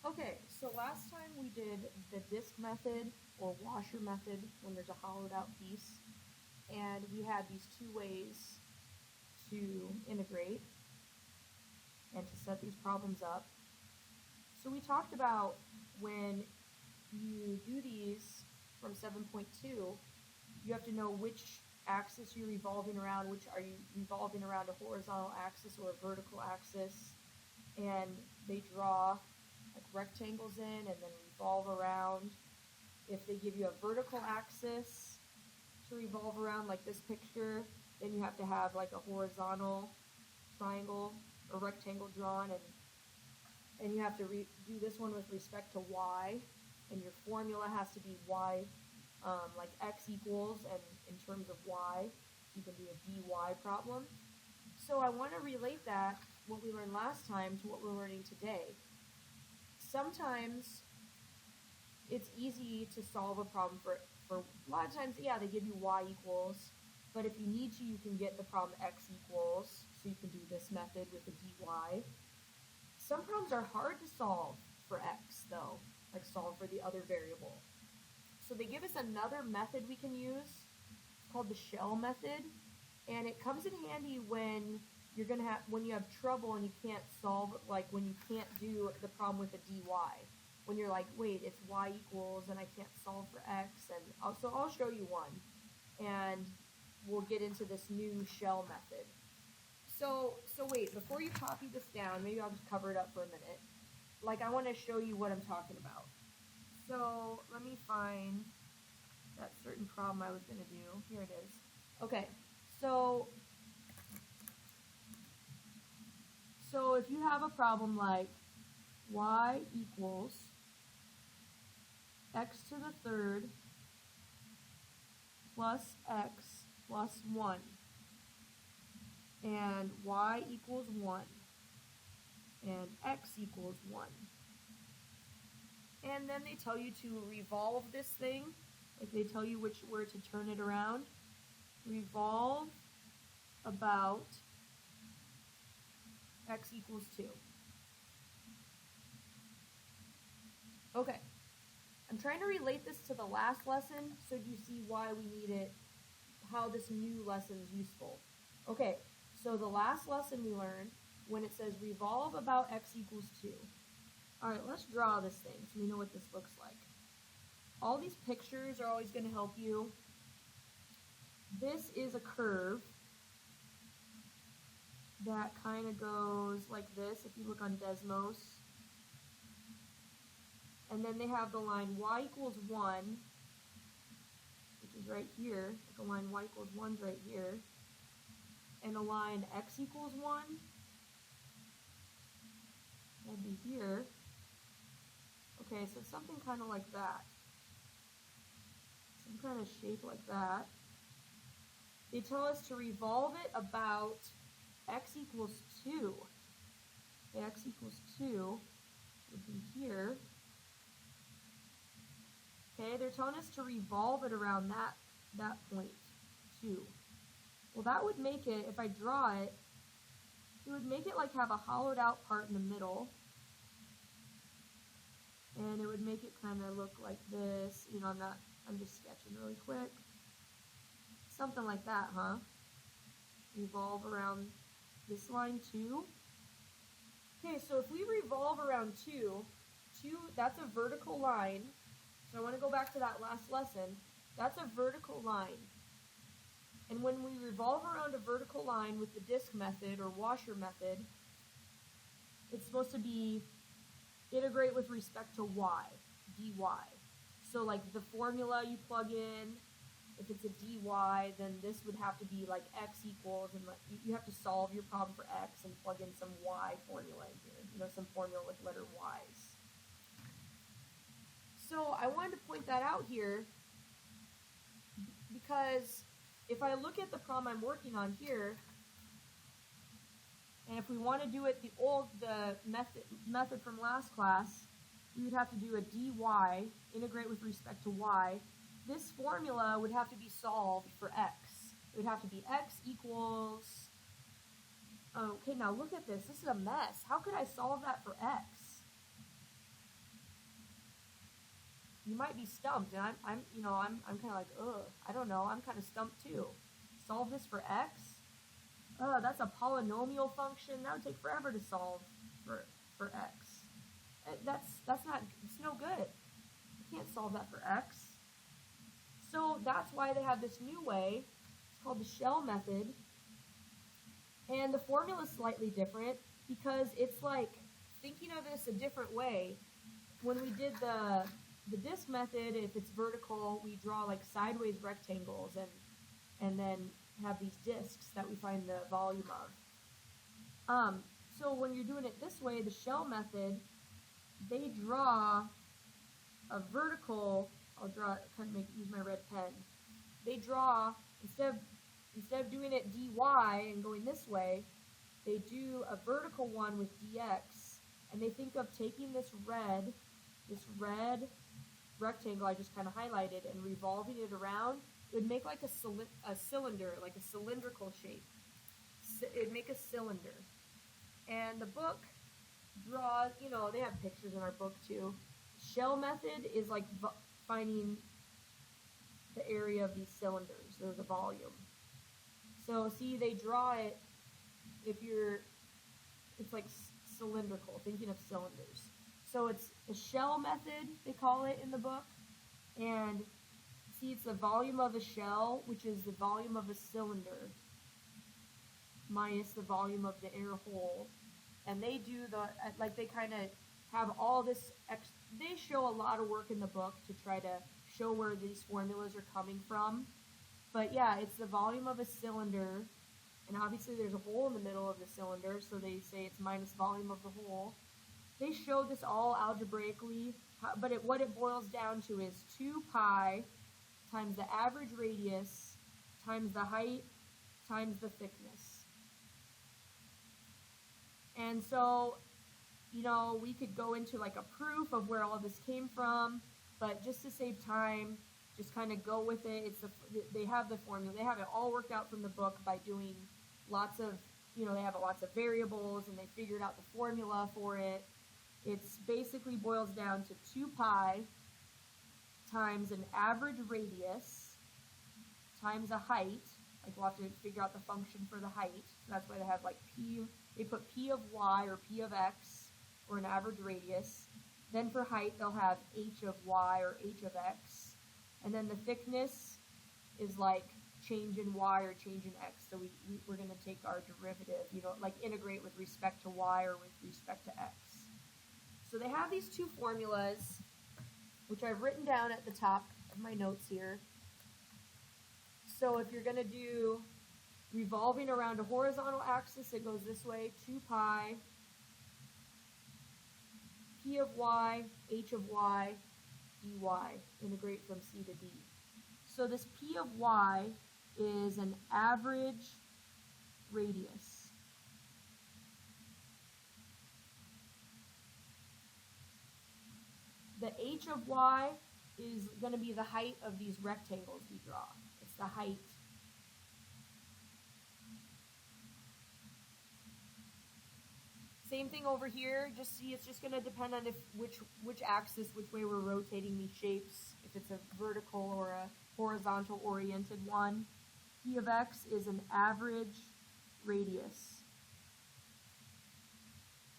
Okay, so last time we did the disk method or washer method when there's a hollowed out piece, and we had these two ways to integrate and to set these problems up. So we talked about when you do these from 7.2, you have to know which axis you're revolving around, which are you revolving around a horizontal axis or a vertical axis, and they draw like rectangles in and then revolve around. If they give you a vertical axis to revolve around, like this picture, then you have to have like a horizontal triangle or rectangle drawn, and you have to do this one with respect to y, and your formula has to be y, like x equals, and in terms of y, you can do a dy problem. So I want to relate that, what we learned last time, to what we're learning today. Sometimes it's easy to solve a problem for a lot of times, yeah, they give you y equals, but if you need to, you can get the problem x equals, so you can do this method with the dy. Some problems are hard to solve for x, though, like solve for the other variable. So they give us another method we can use. It's called the shell method, and it comes in handy when when you have trouble and you can't solve, like when you can't do the problem with a dy. When you're like, wait, it's y equals and I can't solve for x, and so I'll show you one, and we'll get into this new shell method. So wait, before you copy this down, maybe I'll just cover it up for a minute. Like, I want to show you what I'm talking about. So let me find that certain problem I was going to do. Here it is. Okay, so if you have a problem like y equals x to the third plus x plus 1, and y equals 1, and x equals 1. And then they tell you to revolve this thing, like they tell you where to turn it around. Revolve about x equals 2. Okay, I'm trying to relate this to the last lesson so you see why we need it, how this new lesson is useful. Okay, so the last lesson we learned, when it says revolve about x equals 2. All right, let's draw this thing so we know what this looks like. All these pictures are always going to help you. This is a curve that kind of goes like this if you look on Desmos. And then they have the line y equals 1, which is right here. The line y equals 1 is right here. And a line x equals 1 will be here. Okay, so something kind of like that. Some kind of shape like that. They tell us to revolve it about x equals 2. Okay, x equals 2 would be here. Okay, they're telling us to revolve it around that point, 2. Well, that would make it, if I draw it, it would make it like have a hollowed out part in the middle. And it would make it kind of look like this. You know, I'm just sketching really quick. Something like that, huh? Revolve around this line 2. Okay, so if we revolve around 2, that's a vertical line. So I want to go back to that last lesson. That's a vertical line. And when we revolve around a vertical line with the disk method or washer method, it's supposed to be integrate with respect to y, dy. So like the formula you plug in, if it's a dy, then this would have to be like x equals, and like you have to solve your problem for x and plug in some y formula in here, you know, some formula with letter y's. So I wanted to point that out here because if I look at the problem I'm working on here, and if we want to do it the method from last class, we would have to do a dy, integrate with respect to y. This formula would have to be solved for x. It would have to be x equals, okay, now look at this. This is a mess. How could I solve that for x? you might be stumped, and I'm kind of like, ugh, I don't know, I'm kind of stumped too. Solve this for x? That's a polynomial function. That would take forever to solve for x. That's not, it's no good. You can't solve that for x. So that's why they have this new way. It's called the shell method. And the formula is slightly different because it's like thinking of this a different way. When we did the disk method, if it's vertical, we draw like sideways rectangles and then have these disks that we find the volume of. So when you're doing it this way, the shell method, they draw a vertical. I'll use my red pen. They draw, instead of doing it dy and going this way, they do a vertical one with dx, and they think of taking this red rectangle I just kind of highlighted and revolving it around. It would make like a cylinder, like a cylindrical shape. It'd make a cylinder. And the book draws, they have pictures in our book too. Shell method is like finding the area of these cylinders, or the volume. So see, they draw it, it's like cylindrical, thinking of cylinders. So it's a shell method, they call it in the book. And see, it's the volume of a shell, which is the volume of a cylinder, minus the volume of the air hole. And they do they kind of have all this, they show a lot of work in the book to try to show where these formulas are coming from. But yeah, it's the volume of a cylinder, and obviously there's a hole in the middle of the cylinder, so they say it's minus volume of the hole. They show this all algebraically, but what it boils down to is 2 pi times the average radius times the height times the thickness. And so, we could go into like a proof of where all this came from, but just to save time, just kind of go with it. They have the formula. They have it all worked out from the book by doing lots of, they have lots of variables, and they figured out the formula for it. It's basically boils down to 2 pi times an average radius times a height. Like we'll have to figure out the function for the height. So that's why they have like p. They put p of y or p of x, or an average radius. Then for height, they'll have h of y or h of x. And then the thickness is like change in y or change in x. So we're going to take our derivative, like integrate with respect to y or with respect to x. So they have these two formulas, which I've written down at the top of my notes here. So if you're going to do revolving around a horizontal axis, it goes this way, 2 pi p of y, h of y, dy, integrate from c to d. So this p of y is an average radius. The h of y is going to be the height of these rectangles we draw. It's the height. Same thing over here. Just see, it's just going to depend on which axis, which way we're rotating these shapes. If it's a vertical or a horizontal oriented one. P of x is an average radius.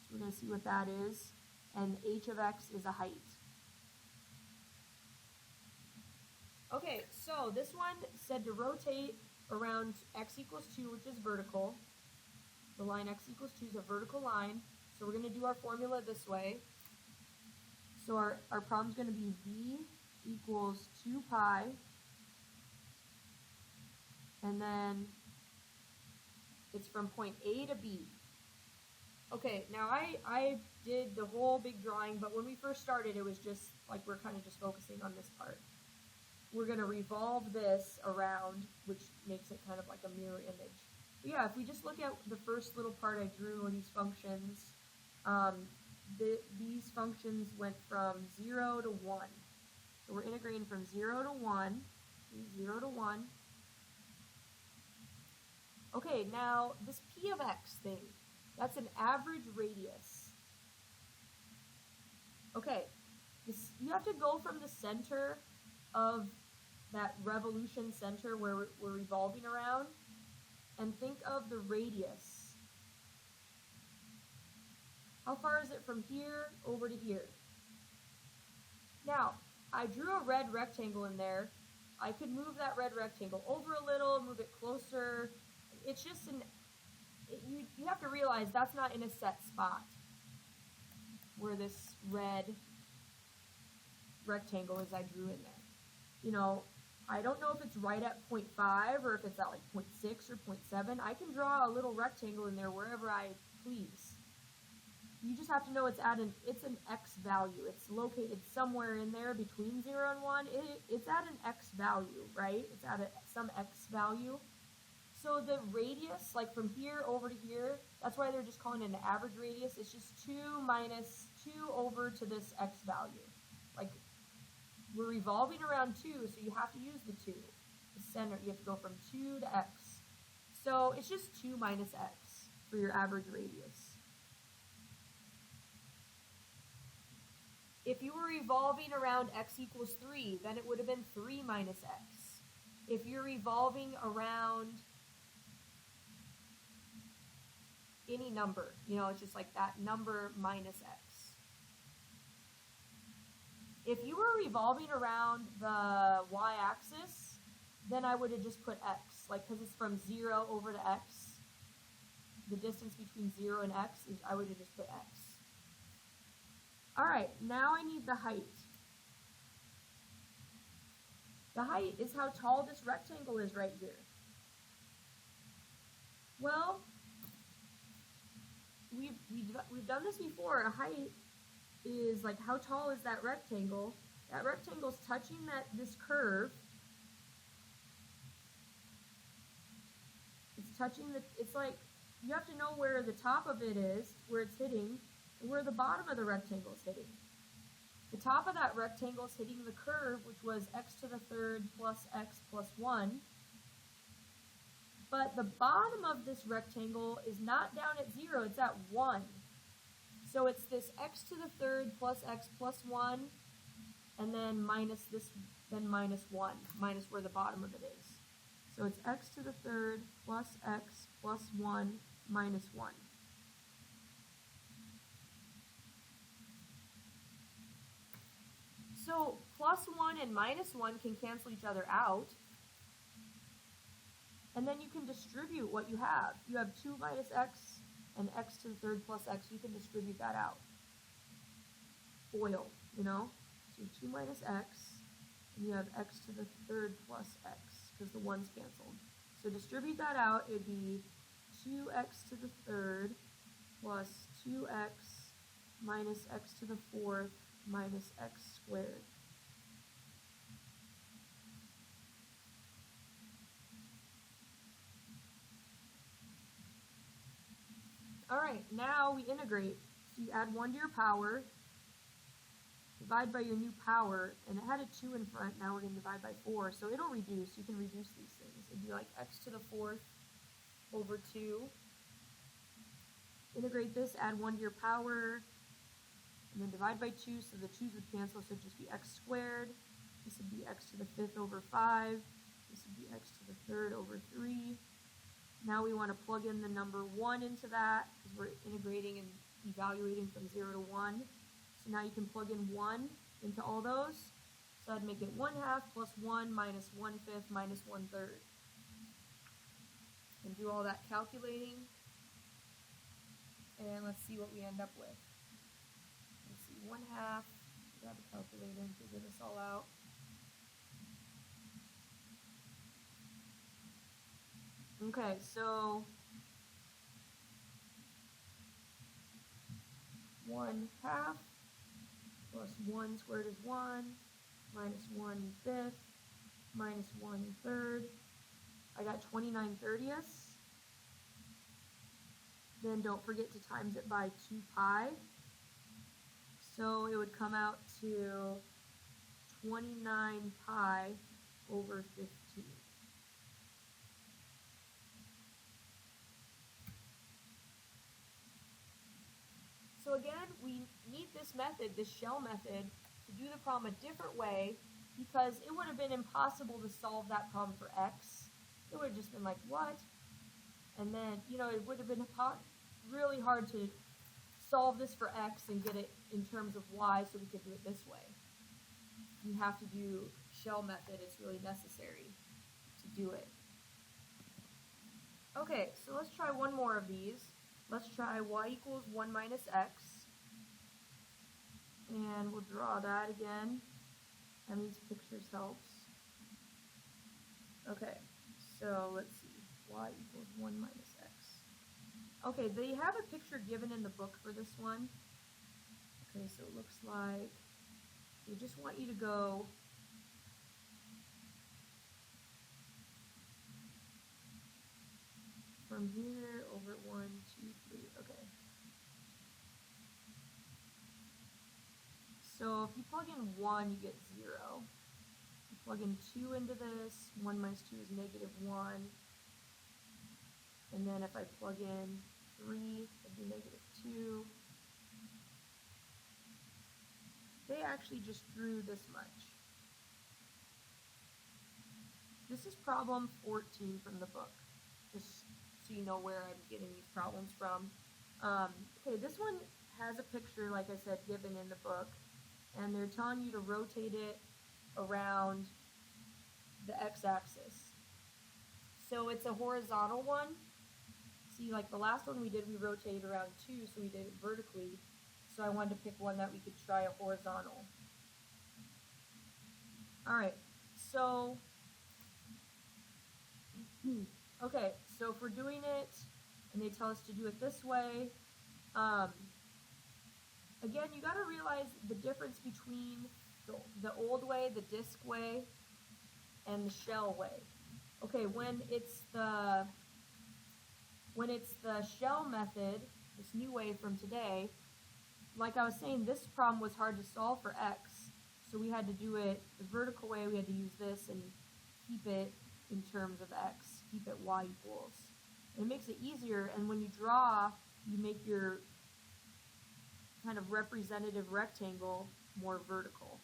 So we're going to see what that is. And h of x is a height. Okay, so this one said to rotate around x equals 2, which is vertical. The line x equals 2 is a vertical line. So we're going to do our formula this way. So our problem is going to be v equals 2 pi. And then it's from point A to B. Okay, now I did the whole big drawing, but when we first started, it was just like we're kind of just focusing on this part. We're going to revolve this around, which makes it kind of like a mirror image. But yeah, if we just look at the first little part I drew of these functions, these functions went from 0 to 1. So we're integrating from 0 to 1, 0 to 1. Okay, now this p of x thing, that's an average radius. Okay, you have to go from the center of that revolution center where we're revolving around and think of the radius. How far is it from here over to here? Now, I drew a red rectangle in there. I could move that red rectangle over a little, move it closer. It's just you have to realize that's not in a set spot where this red rectangle is I drew in there. You know, I don't know if it's right at 0.5 or if it's at like 0.6 or 0.7. I can draw a little rectangle in there wherever I please. You just have to know it's an x value. It's located somewhere in there between 0 and 1. It's at an x value, right? It's at some x value. So the radius, like from here over to here, that's why they're just calling it an average radius. It's just 2 minus 2 over to this x value. Like, we're revolving around 2, so you have to use the 2. The center, you have to go from 2 to x. So it's just 2 minus x for your average radius. If you were revolving around x equals 3, then it would have been 3 minus x. If you're revolving around any number, you know, it's just like that number minus x. If you were revolving around the y-axis, then I would have just put x, like, because it's from 0 over to x. The distance between 0 and x, I would have just put x. All right, now I need the height. The height is how tall this rectangle is right here. Well, we've done this before. A height is like how tall is that rectangle? That rectangle's touching this curve. It's touching it's like you have to know where the top of it is, where it's hitting, and where the bottom of the rectangle is hitting. The top of that rectangle is hitting the curve, which was x to the third plus x plus 1. But the bottom of this rectangle is not down at 0, it's at 1. So it's this x to the third plus x plus 1, and then minus this, then minus 1, minus where the bottom of it is. So it's x to the third plus x plus 1 minus 1. So plus 1 and minus 1 can cancel each other out. And then you can distribute what you have. You have 2 minus x and x to the third plus x. You can distribute that out. FOIL, you know? So 2 minus x, and you have x to the third plus x, because the 1's canceled. So distribute that out. It would be 2x to the third plus 2x minus x to the fourth minus x squared. All right, now we integrate. So you add 1 to your power, divide by your new power, and it had a 2 in front. Now we're going to divide by 4, so it'll reduce. You can reduce these things. It'd be like x to the fourth over 2. Integrate this, add 1 to your power, and then divide by 2, so the 2's would cancel, so it'd just be x squared. This would be x to the fifth over 5. This would be x to the third over 3. Now we want to plug in the number 1 into that, because we're integrating and evaluating from 0 to 1. So now you can plug in 1 into all those. So I'd make it 1/2 plus 1 minus 1/5 minus 1/3. And do all that calculating. And let's see what we end up with. Let's see, 1/2, grab a calculator and figure this all out. Okay, so 1/2 plus 1 squared is 1, minus 1/5, minus 1/3. I got 29/30ths. Then don't forget to times it by 2 pi. So it would come out to 29 pi over 15. So again, we need this method, this shell method, to do the problem a different way, because it would have been impossible to solve that problem for x. It would have just been like, what? And then, it would have been really hard to solve this for x and get it in terms of y so we could do it this way. You have to do shell method. It's really necessary to do it. Okay, so let's try one more of these. Let's try y equals 1 minus x. And we'll draw that again. And these pictures helps. Okay, so let's see. Y equals 1 minus x. Okay, they have a picture given in the book for this one. Okay, so it looks like they just want you to go from here over 1, 2, 3. Okay. So if you plug in 1, you get 0. You plug in 2 into this, 1 minus 2 is negative 1. And then if I plug in 3, it'd be negative 2. They actually just drew this much. This is problem 14 from the book, just so you know where I'm getting these problems from. Okay, this one has a picture, like I said, given in the book, and they're telling you to rotate it around the x-axis. So it's a horizontal one. See, like the last one we did, we rotated around 2, so we did it vertically. So I wanted to pick one that we could try a horizontal. Alright, so, okay, so if we're doing it, and they tell us to do it this way, again, you got to realize the difference between the old way, the disk way, and the shell way. Okay, when it's the shell method, this new way from today, like I was saying, this problem was hard to solve for x, so we had to do it the vertical way. We had to use this and keep it in terms of x, keep it y equals. And it makes it easier, and when you draw, you make your kind of representative rectangle more vertical.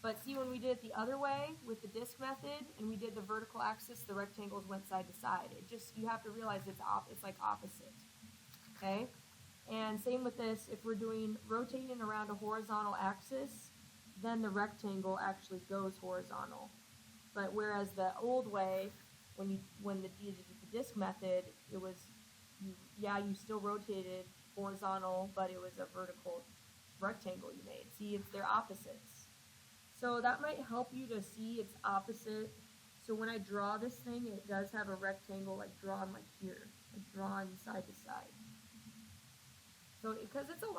But see, when we did it the other way with the disk method and we did the vertical axis, the rectangles went side to side. You have to realize it's like opposite. Okay? And same with this, if we're doing rotating around a horizontal axis, then the rectangle actually goes horizontal. But whereas the old way, when you did the disk method, it was you still rotated horizontal, but it was a vertical rectangle you made. See, they're opposites. So that might help you to see it's opposite. So when I draw this thing, it does have a rectangle like drawn like here, like drawn side to side. So because it's a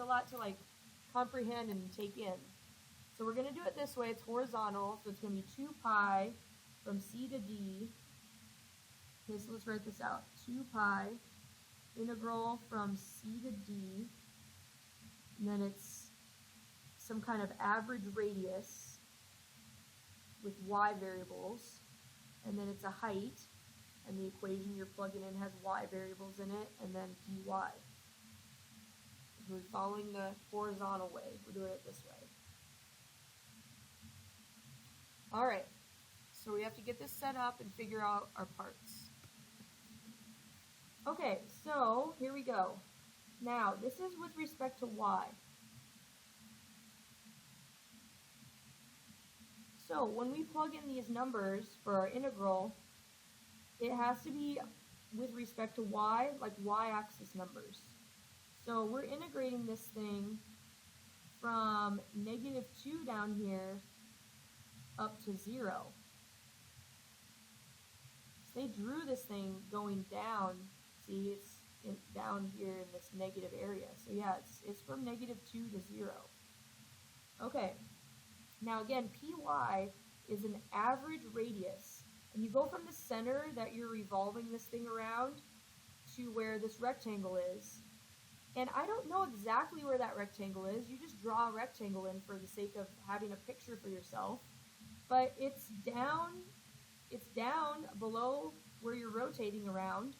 lot to like comprehend and take in. So we're going to do it this way. It's horizontal, so it's going to be 2 pi from C to D. Okay, so let's write this out. 2 pi integral from C to D, and then it's some kind of average radius with y variables, and then it's a height, and the equation you're plugging in has y variables in it, and then dy. We're following the horizontal way. We're doing it this way. Alright, so we have to get this set up and figure out our parts. Okay, so here we go. Now, this is with respect to y. So when we plug in these numbers for our integral, it has to be with respect to y, like y-axis numbers. So we're integrating this thing from negative 2 down here up to 0. So they drew this thing going down. See, it's down here in this negative area. So yeah, it's from negative 2 to 0. Okay. Now again, py is an average radius. And you go from the center that you're revolving this thing around to where this rectangle is. And I don't know exactly where that rectangle is. You just draw a rectangle in for the sake of having a picture for yourself. But it's down below where you're rotating around.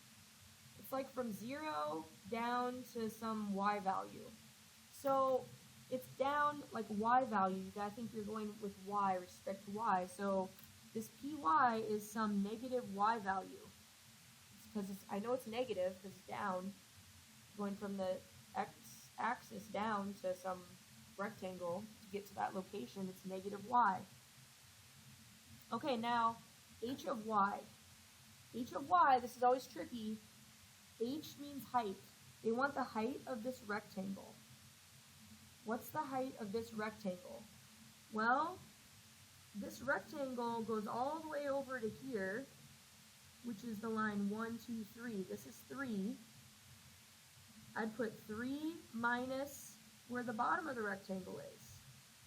It's like from 0 down to some y value. So it's down like y value, you gotta think you're going with y, respect to y. So this py is some negative y value. Because I know it's negative because it's down, going from the x-axis down to some rectangle to get to that location, it's negative y. Okay, now h of y. H of y, this is always tricky. H means height. They want the height of this rectangle. What's the height of this rectangle? Well, this rectangle goes all the way over to here, which is the line 1, 2, 3. This is 3. I'd put 3 minus where the bottom of the rectangle is,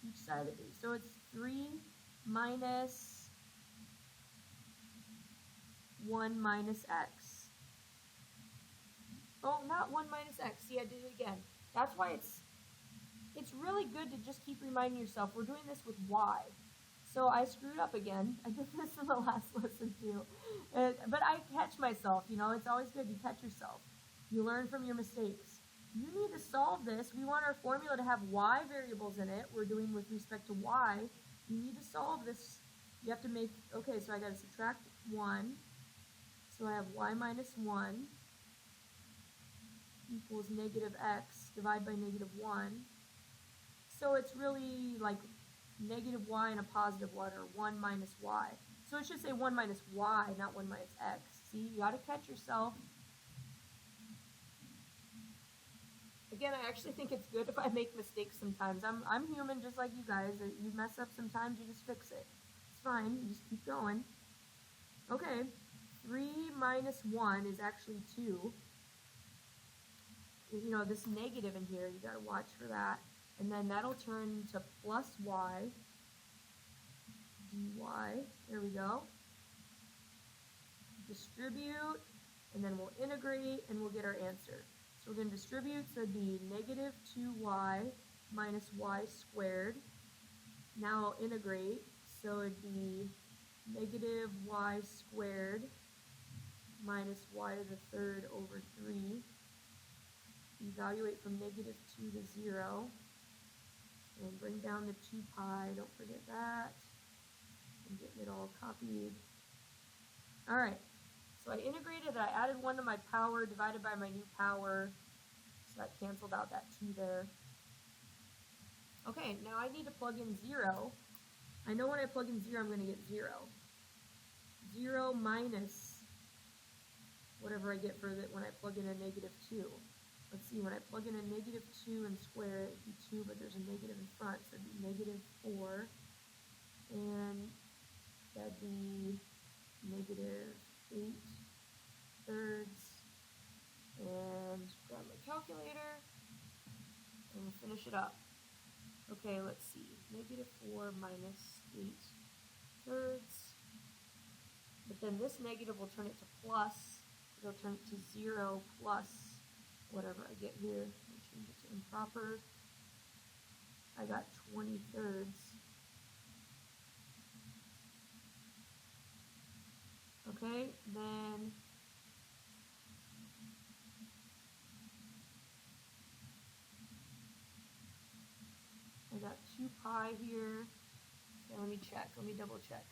each side of these. So it's 3 minus 1 minus x. Oh, not 1 minus x. See, I did it again. That's why it's really good to just keep reminding yourself, we're doing this with y. So I screwed up again. I did this in the last lesson too. But I catch myself, you know, it's always good to catch yourself. You learn from your mistakes. You need to solve this. We want our formula to have y variables in it. We're doing with respect to y. You need to solve this. You have to make, okay, so I got to subtract 1. So I have y minus 1 equals negative x, divide by negative 1. So it's really like negative y and a positive 1, or 1 minus y. So it should say 1 minus y, not 1 minus x. See, you got to catch yourself. Again, I actually think it's good if I make mistakes sometimes. I'm human just like you guys. You mess up sometimes, you just fix it. It's fine, you just keep going. Okay, 3 minus 1 is actually 2. You know, this negative in here, you got to watch for that. And then that'll turn to plus y, dy, there we go. Distribute, and then we'll integrate, and we'll get our answer. So we're going to distribute, so it'd be negative 2y minus y squared. Now I'll integrate, so it'd be negative y squared minus y to the third over 3. Evaluate from negative 2 to 0. And bring down the 2 pi, don't forget that. I'm getting it all copied. Alright, so I integrated, I added 1 to my power, divided by my new power. So that canceled out that 2 there. Okay, now I need to plug in 0. I know when I plug in 0, I'm going to get 0. 0 minus whatever I get for it when I plug in a negative 2. Let's see, when I plug in a negative 2 and square it, it'd be 2, but there's a negative in front, so it'd be negative 4. And that'd be negative 8 thirds. And grab my calculator, and we'll finish it up. Okay, let's see. Negative 4 minus 8 thirds. But then this negative will turn it to plus. It'll turn it to 0 plus whatever I get here. I'll change it to improper. I got 20 thirds. Okay, then I got 2 pi here. Okay, let me check. Let me double check.